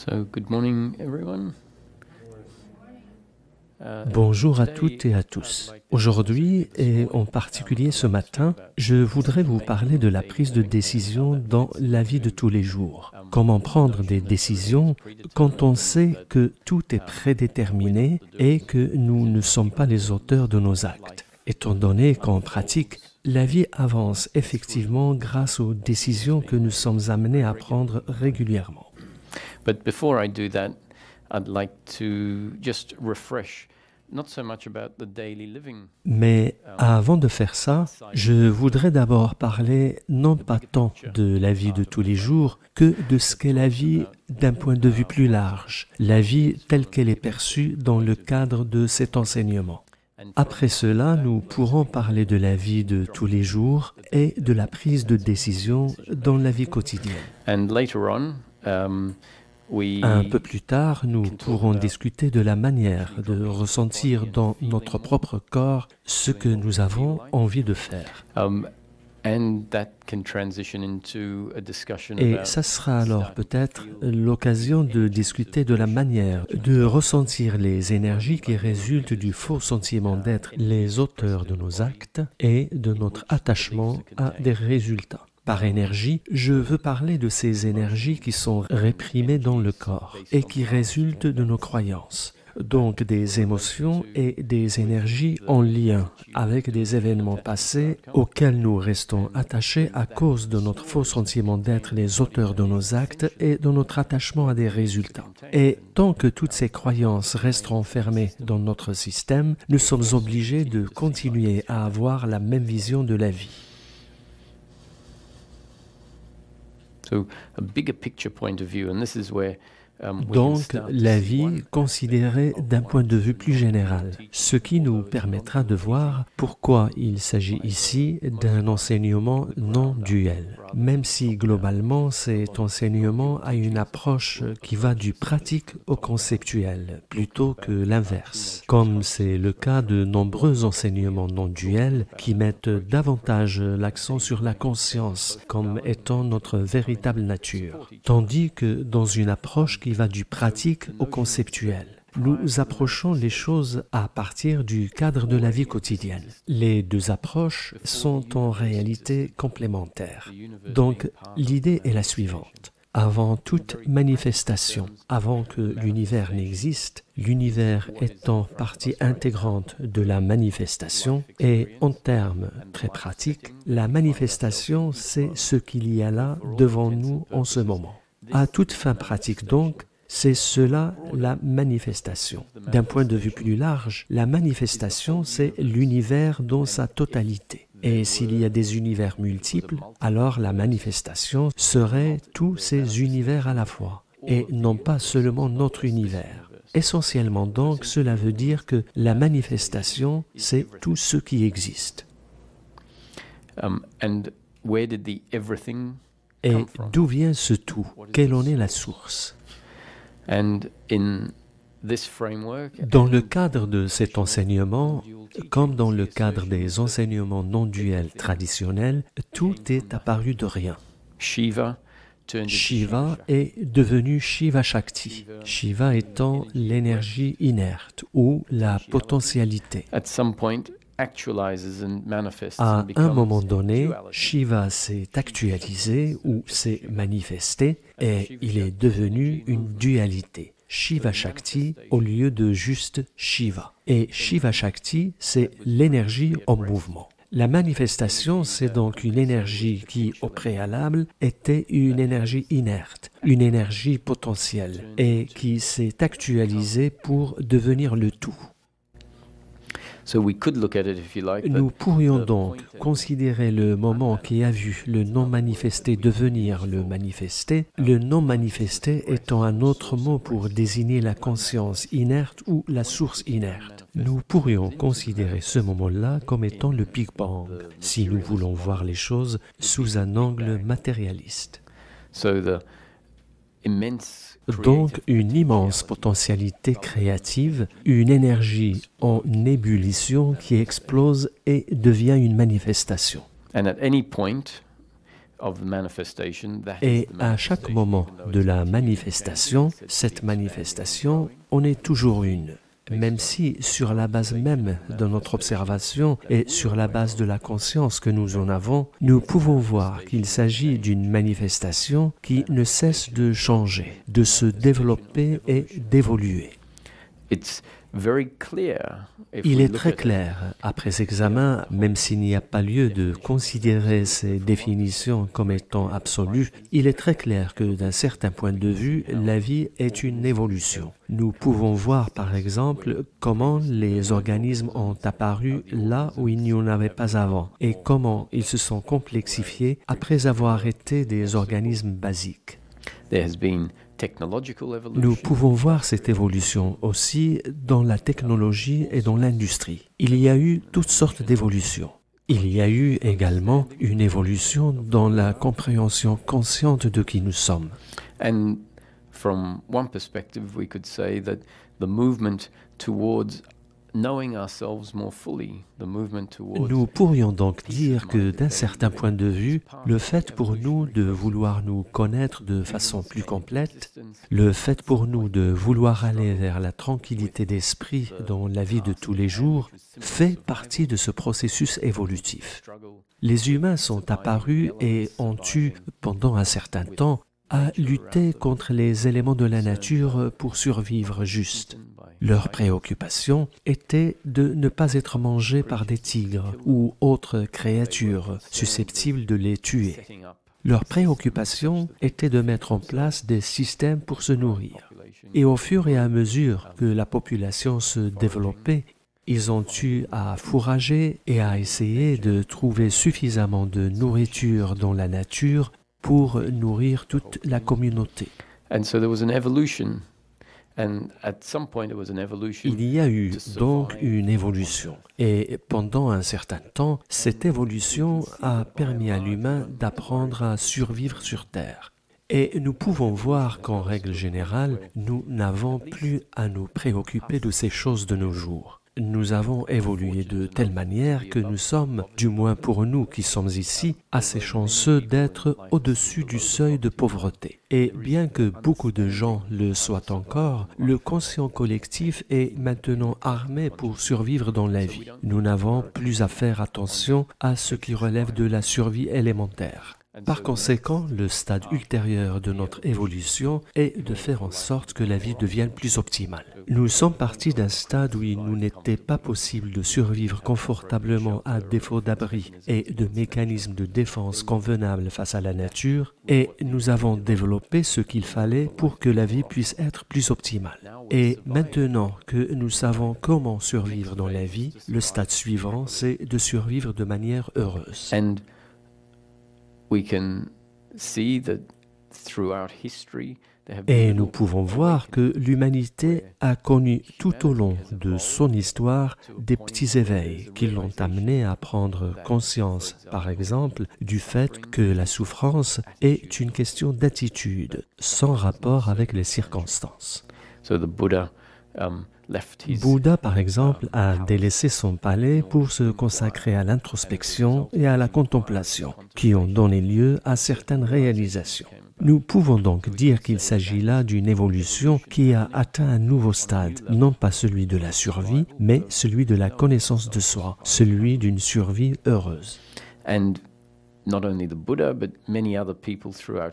So, good morning, everyone. Bonjour à toutes et à tous. Aujourd'hui, et en particulier ce matin, je voudrais vous parler de la prise de décision dans la vie de tous les jours. Comment prendre des décisions quand on sait que tout est prédéterminé et que nous ne sommes pas les auteurs de nos actes. Étant donné qu'en pratique, la vie avance effectivement grâce aux décisions que nous sommes amenés à prendre régulièrement. But before I do that, I'd like to just refresh not so much about the daily living. Mais avant de faire ça, je voudrais d'abord parler non pas tant de la vie de tous les jours que de ce qu'est la vie d'un point de vue plus large, la vie telle qu'elle est perçue dans le cadre de cet enseignement. Après cela, nous pourrons parler de la vie de tous les jours et de la prise de décision dans la vie quotidienne. And later on, Un peu plus tard, nous pourrons discuter de la manière de ressentir dans notre propre corps ce que nous avons envie de faire. and that can transition into a discussion Et about ça sera alors peut-être l'occasion de discuter de la manière de ressentir les énergies qui résultent du faux sentiment d'être les auteurs de nos actes et de notre attachement à des résultats. Par énergie, je veux parler de ces énergies qui sont réprimées dans le corps et qui résultent de nos croyances. Donc des émotions et des énergies en lien avec des événements passés auxquels nous restons attachés à cause de notre faux sentiment d'être les auteurs de nos actes et de notre attachement à des résultats. Et tant que toutes ces croyances restent enfermées dans notre système, nous sommes obligés de continuer à avoir la même vision de la vie. so a bigger picture point of view, and this is where we can Donc, start to la see vie one considérée d'un point de vue plus général, ce qui nous permettra de voir pourquoi il s'agit ici d'un enseignement non duel, même si globalement cet enseignement a une approche qui va du pratique au conceptuel, plutôt que l'inverse, comme c'est le cas de nombreux enseignements non duels qui mettent davantage l'accent sur la conscience comme étant notre véritable nature, tandis que dans une approche qui va du pratique au conceptuel. Nous approchons les choses à partir du cadre de la vie quotidienne. Les deux approches sont en réalité complémentaires. Donc, l'idée est la suivante. Avant toute manifestation, avant que l'univers n'existe, l'univers étant partie intégrante de la manifestation, et en termes très pratiques, la manifestation, c'est ce qu'il y a là devant nous en ce moment. À toute fin pratique donc, c'est cela la manifestation. D'un point de vue plus large, la manifestation, c'est l'univers dans sa totalité. Et s'il y a des univers multiples, alors la manifestation serait tous ces univers à la fois, et non pas seulement notre univers. Essentiellement donc, cela veut dire que la manifestation, c'est tout ce qui existe. and where did the everything Et come from? d'où vient ce tout? Quelle en est la source? And in this framework, Dans le cadre de cet enseignement, comme dans le cadre des enseignements non duels traditionnels, tout est apparu de rien. Shiva turned into Shiva est devenu Shiva Shakti, Shiva étant l'énergie inerte ou la potentialité. at some point actualizes and manifests À and un becomes moment donné, duality. Shiva s'est actualisé ou s'est manifesté et il est devenu une dualité. Shiva Shakti au lieu de juste Shiva. Et Shiva Shakti, c'est l'énergie en mouvement. La manifestation, c'est donc une énergie qui, au préalable, était une énergie inerte, une énergie potentielle, et qui s'est actualisée pour devenir le tout. So we could look at it if you like, Nous but pourrions donc considérer le moment qui a vu le non-manifesté devenir le non-manifesté étant un autre mot pour désigner la conscience inerte ou la source inerte. Nous pourrions considérer ce moment-là comme étant le Big Bang, si nous voulons voir les choses sous un angle matérialiste. so the immense Donc une immense potentialité créative, une énergie en ébullition qui explose et devient une manifestation. and at any point Et à chaque moment de la manifestation, cette manifestation en est toujours une. Même si, sur la base même de notre observation et sur la base de la conscience que nous en avons, nous pouvons voir qu'il s'agit d'une manifestation qui ne cesse de changer, de se développer et d'évoluer. Il est très clair, après examen, même s'il n'y a pas lieu de considérer ces définitions comme étant absolues, il est très clair que d'un certain point de vue, la vie est une évolution. Nous pouvons voir par exemple comment les organismes ont apparu là où il n'y en avait pas avant et comment ils se sont complexifiés après avoir été des organismes basiques. Nous pouvons voir cette évolution aussi dans la technologie et dans l'industrie. Il y a eu toutes sortes d'évolutions. Il y a eu également une évolution dans la compréhension consciente de qui nous sommes. And from one perspective, we could say that the movement towards knowing ourselves more fully, the movement towards... Nous pourrions donc dire que d'un certain point de vue, le fait pour nous de vouloir nous connaître de façon plus complète, le fait pour nous de vouloir aller vers la tranquillité d'esprit dans la vie de tous les jours, fait partie de ce processus évolutif. Les humains sont apparus et ont eu, pendant un certain temps, à lutter contre les éléments de la nature pour survivre juste. Leur préoccupation était de ne pas être mangés par des tigres ou autres créatures susceptibles de les tuer. Leur préoccupation était de mettre en place des systèmes pour se nourrir. Et au fur et à mesure que la population se développait, ils ont eu à fourrager et à essayer de trouver suffisamment de nourriture dans la nature pour nourrir toute la communauté. Il y a eu donc une évolution et pendant un certain temps, cette évolution a permis à l'humain d'apprendre à survivre sur Terre. Et nous pouvons voir qu'en règle générale, nous n'avons plus à nous préoccuper de ces choses de nos jours. Nous avons évolué de telle manière que nous sommes, du moins pour nous qui sommes ici, assez chanceux d'être au-dessus du seuil de pauvreté. Et bien que beaucoup de gens le soient encore, le conscient collectif est maintenant armé pour survivre dans la vie. Nous n'avons plus à faire attention à ce qui relève de la survie élémentaire. Par conséquent, le stade ultérieur de notre évolution est de faire en sorte que la vie devienne plus optimale. Nous sommes partis d'un stade où il nous n'était pas possible de survivre confortablement à défaut d'abri et de mécanismes de défense convenables face à la nature, et nous avons développé ce qu'il fallait pour que la vie puisse être plus optimale. Et maintenant que nous savons comment survivre dans la vie, le stade suivant, c'est de survivre de manière heureuse. Et nous pouvons voir que l'humanité a connu tout au long de son histoire des petits éveils qui l'ont amené à prendre conscience, par exemple, du fait que la souffrance est une question d'attitude, sans rapport avec les circonstances. Bouddha, par exemple, a délaissé son palais pour se consacrer à l'introspection et à la contemplation, qui ont donné lieu à certaines réalisations. Nous pouvons donc dire qu'il s'agit là d'une évolution qui a atteint un nouveau stade, non pas celui de la survie, mais celui de la connaissance de soi, celui d'une survie heureuse.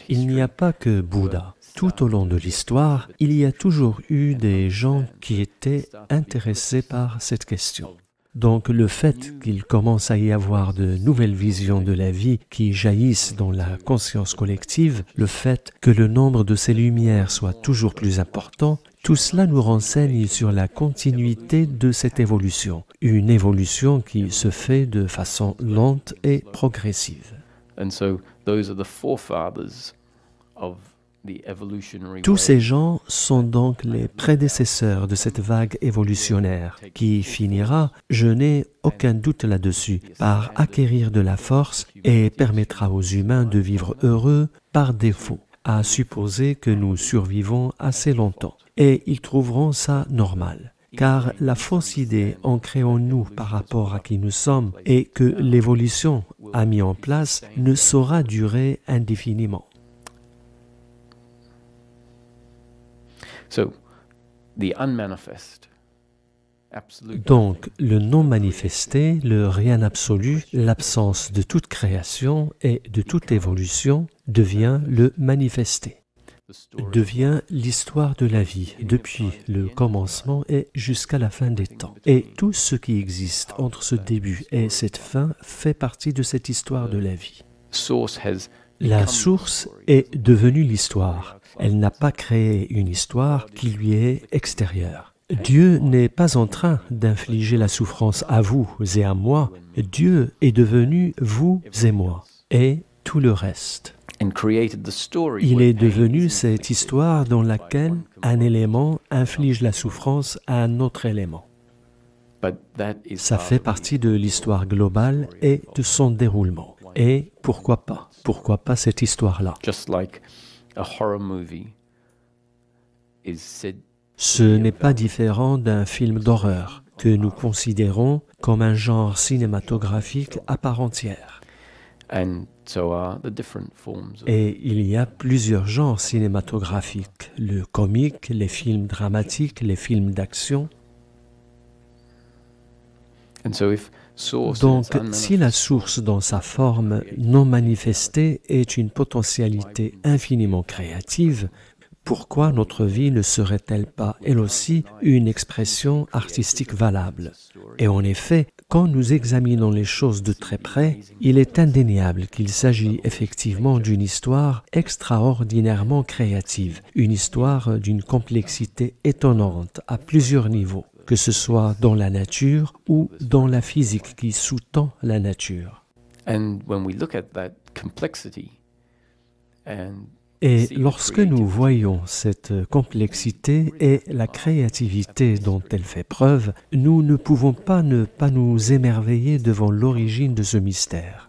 Il n'y a pas que Bouddha. Tout au long de l'histoire, il y a toujours eu des gens qui étaient intéressés par cette question. Donc le fait qu'il commence à y avoir de nouvelles visions de la vie qui jaillissent dans la conscience collective, le fait que le nombre de ces lumières soit toujours plus important, tout cela nous renseigne sur la continuité de cette évolution, une évolution qui se fait de façon lente et progressive. Tous ces gens sont donc les prédécesseurs de cette vague évolutionnaire qui finira, je n'ai aucun doute là-dessus, par acquérir de la force et permettra aux humains de vivre heureux par défaut, à supposer que nous survivons assez longtemps. Et ils trouveront ça normal. Car la fausse idée ancrée en nous par rapport à qui nous sommes est que l'évolution a mis en place ne saura durer indéfiniment. So, the unmanifest, Donc, le non manifesté, le rien absolu, l'absence de toute création et de toute évolution devient le manifesté, devient l'histoire de la vie, depuis le commencement et jusqu'à la fin des temps. Et tout ce qui existe entre ce début et cette fin fait partie de cette histoire de la vie. La source est devenue l'histoire. Elle n'a pas créé une histoire qui lui est extérieure. Dieu n'est pas en train d'infliger la souffrance à vous et à moi. Dieu est devenu vous et moi, et tout le reste. Il est devenu cette histoire dans laquelle un élément inflige la souffrance à un autre élément. Ça fait partie de l'histoire globale et de son déroulement. Et pourquoi pas? Pourquoi pas cette histoire-là? Ce n'est pas différent d'un film d'horreur que nous considérons comme un genre cinématographique à part entière. Et il y a plusieurs genres cinématographiques, le comique, les films dramatiques, les films d'action. Donc, si la source dans sa forme non manifestée est une potentialité infiniment créative, pourquoi notre vie ne serait-elle pas, elle aussi, une expression artistique valable? Et en effet, quand nous examinons les choses de très près, il est indéniable qu'il s'agit effectivement d'une histoire extraordinairement créative, une histoire d'une complexité étonnante à plusieurs niveaux, que ce soit dans la nature ou dans la physique qui sous-tend la nature. Et lorsque nous voyons cette complexité et la créativité dont elle fait preuve, nous ne pouvons pas ne pas nous émerveiller devant l'origine de ce mystère.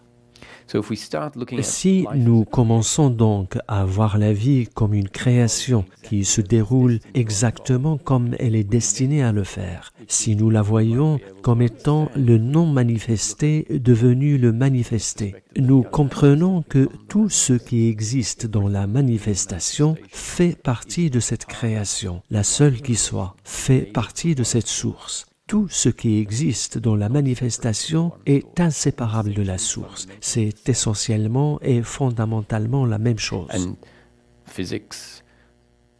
Si nous commençons donc à voir la vie comme une création qui se déroule exactement comme elle est destinée à le faire, si nous la voyons comme étant le non manifesté devenu le manifesté, nous comprenons que tout ce qui existe dans la manifestation fait partie de cette création, la seule qui soit, fait partie de cette source. Tout ce qui existe dans la manifestation est inséparable de la source. C'est essentiellement et fondamentalement la même chose.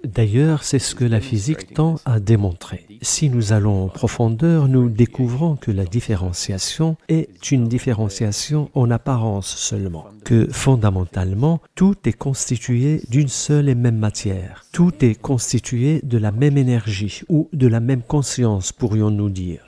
D'ailleurs, c'est ce que la physique tend à démontrer. Si nous allons en profondeur, nous découvrons que la différenciation est une différenciation en apparence seulement, que fondamentalement, tout est constitué d'une seule et même matière. Tout est constitué de la même énergie ou de la même conscience, pourrions-nous dire.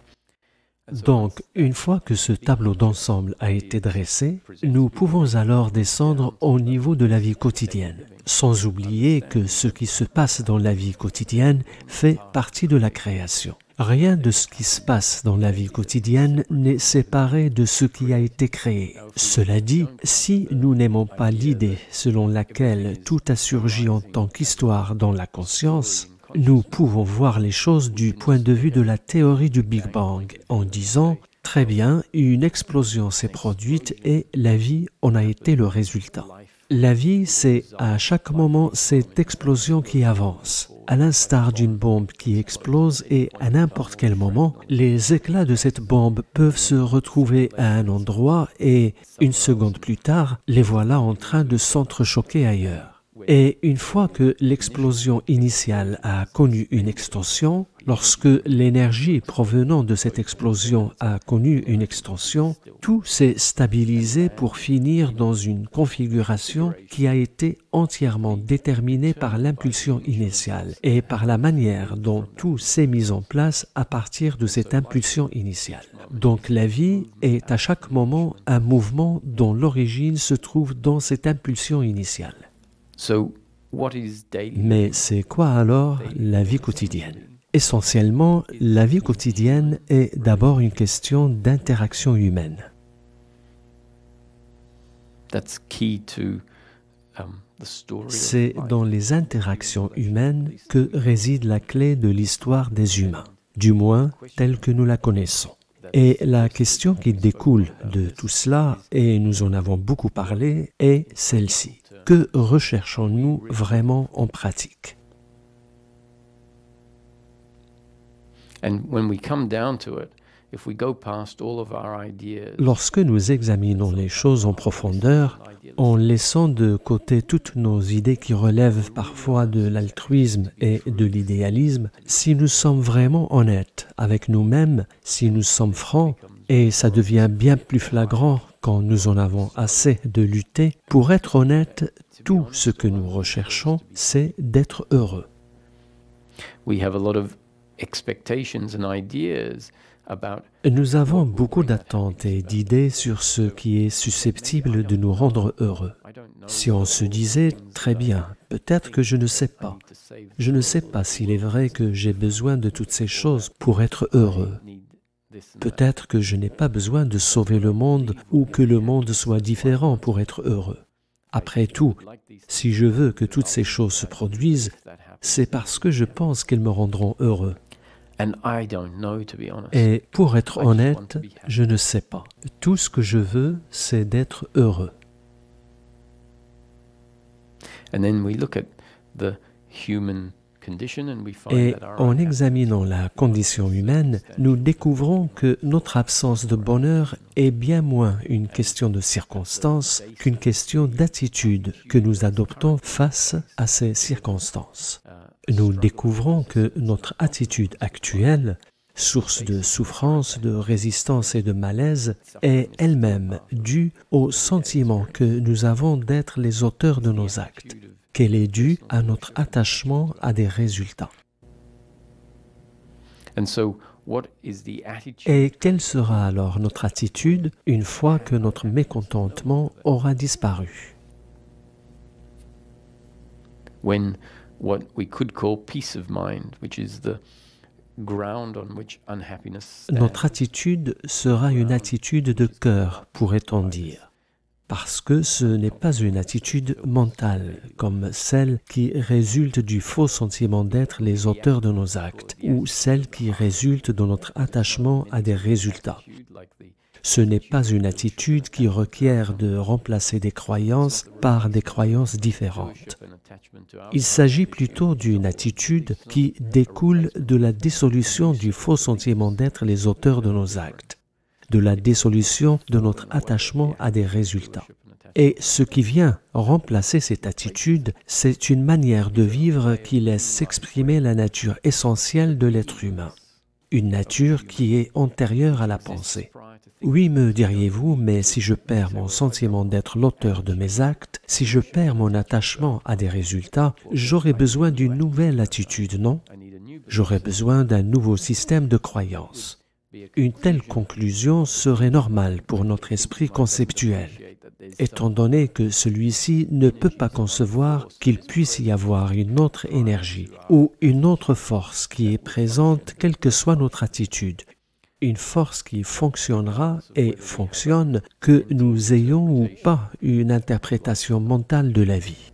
Donc, une fois que ce tableau d'ensemble a été dressé, nous pouvons alors descendre au niveau de la vie quotidienne, sans oublier que ce qui se passe dans la vie quotidienne fait partie de la création. Rien de ce qui se passe dans la vie quotidienne n'est séparé de ce qui a été créé. Cela dit, si nous n'aimons pas l'idée selon laquelle tout a surgi en tant qu'histoire dans la conscience, nous pouvons voir les choses du point de vue de la théorie du Big Bang en disant « Très bien, une explosion s'est produite et la vie en a été le résultat ». La vie, c'est à chaque moment cette explosion qui avance, à l'instar d'une bombe qui explose et à n'importe quel moment, les éclats de cette bombe peuvent se retrouver à un endroit et, une seconde plus tard, les voilà en train de s'entrechoquer ailleurs. Et une fois que l'explosion initiale a connu une extension, lorsque l'énergie provenant de cette explosion a connu une extension, tout s'est stabilisé pour finir dans une configuration qui a été entièrement déterminée par l'impulsion initiale et par la manière dont tout s'est mis en place à partir de cette impulsion initiale. Donc la vie est à chaque moment un mouvement dont l'origine se trouve dans cette impulsion initiale. Mais c'est quoi alors la vie quotidienne? Essentiellement, la vie quotidienne est d'abord une question d'interaction humaine. C'est dans les interactions humaines que réside la clé de l'histoire des humains, du moins telle que nous la connaissons. Et la question qui découle de tout cela, et nous en avons beaucoup parlé, est celle-ci. Que recherchons-nous vraiment en pratique? Lorsque nous examinons les choses en profondeur, en laissant de côté toutes nos idées qui relèvent parfois de l'altruisme et de l'idéalisme, si nous sommes vraiment honnêtes avec nous-mêmes, si nous sommes francs, et ça devient bien plus flagrant quand nous en avons assez de lutter, pour être honnête, tout ce que nous recherchons, c'est d'être heureux. Nous avons beaucoup d'attentes et d'idées sur ce qui est susceptible de nous rendre heureux. Si on se disait, très bien, peut-être que je ne sais pas. Je ne sais pas s'il est vrai que j'ai besoin de toutes ces choses pour être heureux. Peut-être que je n'ai pas besoin de sauver le monde ou que le monde soit différent pour être heureux. Après tout, si je veux que toutes ces choses se produisent, c'est parce que je pense qu'elles me rendront heureux. Et pour être honnête, je ne sais pas. Tout ce que je veux, c'est d'être heureux. Et en examinant la condition humaine, nous découvrons que notre absence de bonheur est bien moins une question de circonstances qu'une question d'attitude que nous adoptons face à ces circonstances. Nous découvrons que notre attitude actuelle, source de souffrance, de résistance et de malaise, est elle-même due au sentiment que nous avons d'être les auteurs de nos actes, qu'elle est due à notre attachement à des résultats. Et quelle sera alors notre attitude une fois que notre mécontentement aura disparu? Notre attitude sera une attitude de cœur, pourrait-on dire, parce que ce n'est pas une attitude mentale, comme celle qui résulte du faux sentiment d'être les auteurs de nos actes, ou celle qui résulte de notre attachement à des résultats. Ce n'est pas une attitude qui requiert de remplacer des croyances par des croyances différentes. Il s'agit plutôt d'une attitude qui découle de la dissolution du faux sentiment d'être les auteurs de nos actes, de la dissolution de notre attachement à des résultats. Et ce qui vient remplacer cette attitude, c'est une manière de vivre qui laisse s'exprimer la nature essentielle de l'être humain, une nature qui est antérieure à la pensée. Oui, me diriez-vous, mais si je perds mon sentiment d'être l'auteur de mes actes, si je perds mon attachement à des résultats, j'aurai besoin d'une nouvelle attitude, non? J'aurai besoin d'un nouveau système de croyances. Une telle conclusion serait normale pour notre esprit conceptuel, étant donné que celui-ci ne peut pas concevoir qu'il puisse y avoir une autre énergie ou une autre force qui est présente quelle que soit notre attitude. Une force qui fonctionnera et fonctionne que nous ayons ou pas une interprétation mentale de la vie.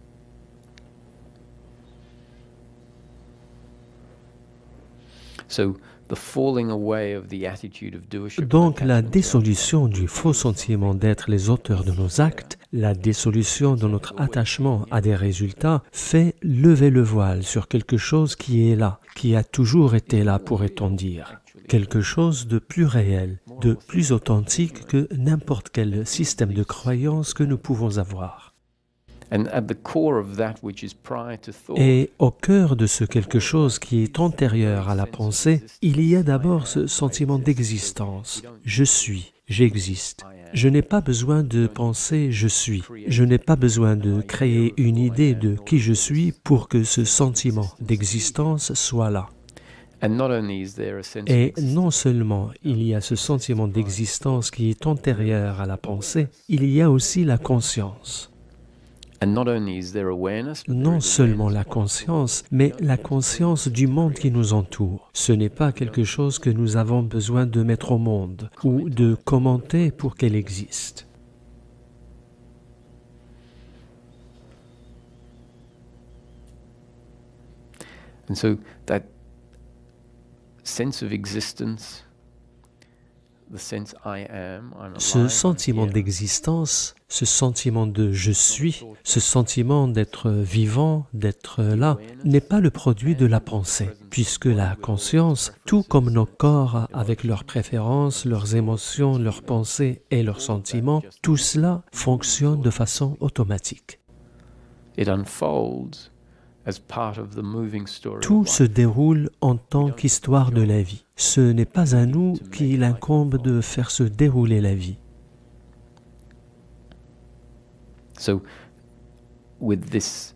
Donc la dissolution du faux sentiment d'être les auteurs de nos actes, la dissolution de notre attachement à des résultats fait lever le voile sur quelque chose qui est là, qui a toujours été là, pourrait-on dire. Quelque chose de plus réel, de plus authentique que n'importe quel système de croyance que nous pouvons avoir. Et au cœur de ce quelque chose qui est antérieur à la pensée, il y a d'abord ce sentiment d'existence. Je suis, j'existe. Je n'ai pas besoin de penser « je suis ». Je n'ai pas besoin de créer une idée de qui je suis pour que ce sentiment d'existence soit là. Et non seulement il y a ce sentiment d'existence qui est antérieur à la pensée, il y a aussi la conscience. Non seulement la conscience, mais la conscience du monde qui nous entoure. Ce n'est pas quelque chose que nous avons besoin de mettre au monde ou de commenter pour qu'elle existe. the sense I am, I'm Ce alive, I'm sentiment here. d'existence, ce sentiment de je suis, ce sentiment d'être vivant, d'être là, n'est pas le produit de la pensée, puisque la conscience, tout comme nos corps avec leurs préférences, leurs émotions, leurs pensées et leurs sentiments, tout cela fonctionne de façon automatique. It unfolds as part of the moving story Tout of se life. déroule en tant qu'histoire de la vie. Ce n'est pas à nous qu'il incombe de faire se dérouler la vie. So, with this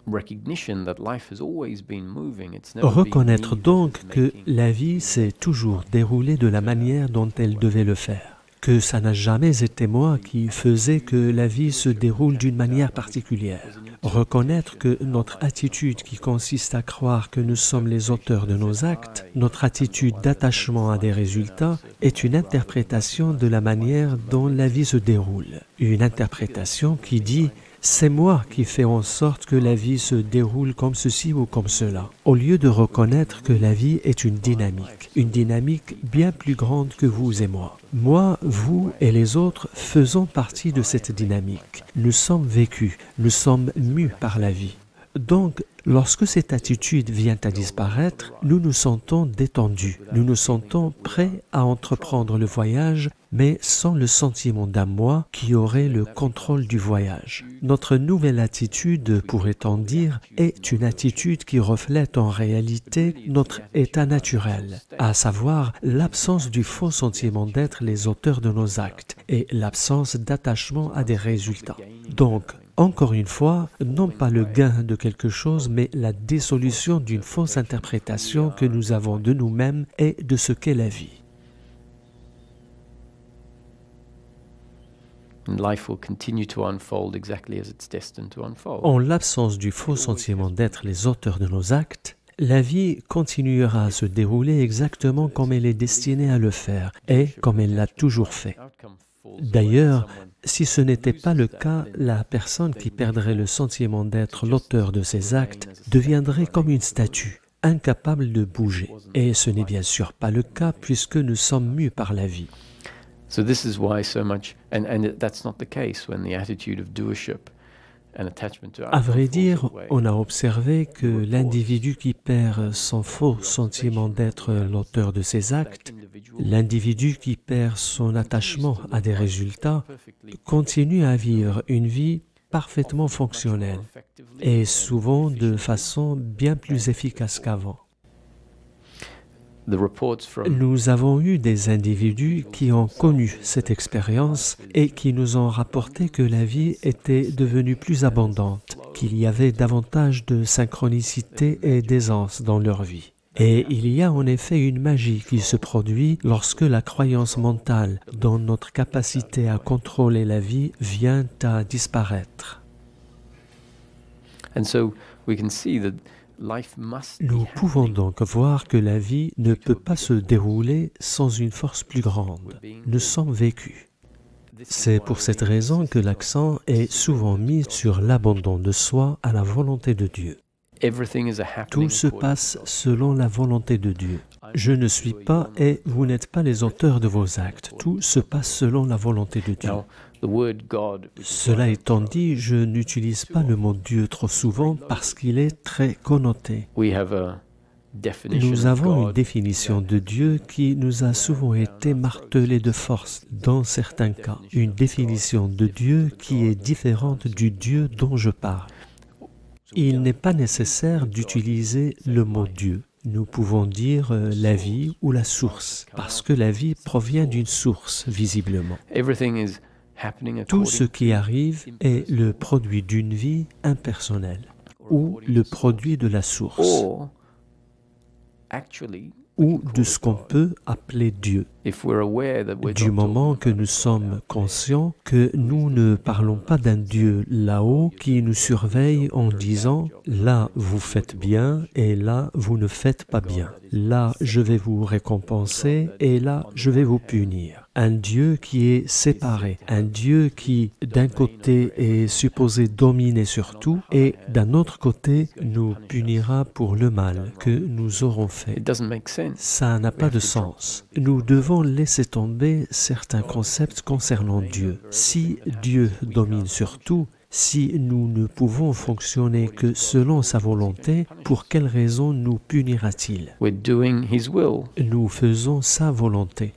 recognition that life has always been moving, it's never been Reconnaître me donc that's que making la vie s'est toujours déroulée de la manière dont elle devait le faire, que ça n'a jamais été moi qui faisais que la vie se déroule d'une manière particulière. Reconnaître que notre attitude qui consiste à croire que nous sommes les auteurs de nos actes, notre attitude d'attachement à des résultats, est une interprétation de la manière dont la vie se déroule. Une interprétation qui dit « c'est moi qui fais en sorte que la vie se déroule comme ceci ou comme cela », au lieu de reconnaître que la vie est une dynamique bien plus grande que vous et moi. Moi, vous et les autres faisons partie de cette dynamique. Nous sommes vécus, nous sommes mus par la vie. Donc, lorsque cette attitude vient à disparaître, nous nous sentons détendus, nous nous sentons prêts à entreprendre le voyage, mais sans le sentiment d'un moi qui aurait le contrôle du voyage. Notre nouvelle attitude, pourrait-on dire, est une attitude qui reflète en réalité notre état naturel, à savoir l'absence du faux sentiment d'être les auteurs de nos actes et l'absence d'attachement à des résultats. Donc, encore une fois, non pas le gain de quelque chose, mais la dissolution d'une fausse interprétation que nous avons de nous-mêmes et de ce qu'est la vie. And life will continue to unfold exactly as it's destined to unfold. En l'absence du faux sentiment d'être les auteurs de nos actes, la vie continuera à se dérouler exactement comme elle est destinée à le faire et comme elle l'a toujours fait. D'ailleurs, si ce n'était pas le cas, la personne qui perdrait le sentiment d'être l'auteur de ses actes deviendrait comme une statue, incapable de bouger. Et ce n'est bien sûr pas le cas puisque nous sommes mus par la vie. So this is why so much, and that's not the case when the attitude of doership and attachment to À outcome vrai falls dire, away. on a observé que l'individu qui perd son faux sentiment d'être l'auteur de ses actes, l'individu qui perd son attachement à des résultats, continue à vivre une vie parfaitement fonctionnelle et souvent de façon bien plus efficace qu'avant. The reports from Nous avons eu des individus qui ont connu cette expérience et qui nous ont rapporté que la vie était devenue plus abondante, qu'il y avait davantage de synchronicité et d'aisance dans leur vie. Et il y a en effet une magie qui se produit lorsque la croyance mentale dans notre capacité à contrôler la vie vient à disparaître. and so we can see that life must be Nous pouvons happening. donc voir que la vie ne peut pas se dérouler sans une force plus grande. Nous sommes vécus. C'est pour cette raison que l'accent est souvent mis sur l'abandon de soi à la volonté de Dieu. Everything is a happening Tout se according passe to God. selon la volonté de Dieu. Je ne suis pas et vous n'êtes pas les auteurs de vos actes. Tout se passe selon la volonté de Dieu. Now, the word God, Cela étant dit, je n'utilise pas le mot Dieu trop souvent parce qu'il est très connoté. we have a definition Nous of avons une God définition de Dieu qui nous a souvent été martelée de force dans certains cas. Une définition de Dieu qui est différente du Dieu dont je parle. Il n'est pas nécessaire d'utiliser le mot Dieu. Nous pouvons dire la vie ou la source, parce que la vie provient d'une source, visiblement. everything is happening Tout ce according qui arrive est le produit d'une vie impersonnelle, ou le produit de la source, or actually ou de ce qu'on peut appeler Dieu. if we're aware that we're Du not moment talking que nous sommes conscients que nous ne parlons pas d'un Dieu là-haut qui nous surveille en disant « là vous faites bien et là vous ne faites pas bien, là je vais vous récompenser et là je vais vous punir ». un Dieu qui est séparé, un Dieu qui d'un côté est supposé dominer sur tout et d'un autre côté nous punira pour le mal que nous aurons fait. It doesn't make sense. Ça n'a pas de sens. Nous devons laisser tomber certains concepts concernant Dieu. Si Dieu domine sur tout, si nous ne pouvons fonctionner que selon sa volonté, pour quelle raison nous punira-t-il? We're doing His will. Nous faisons sa volonté.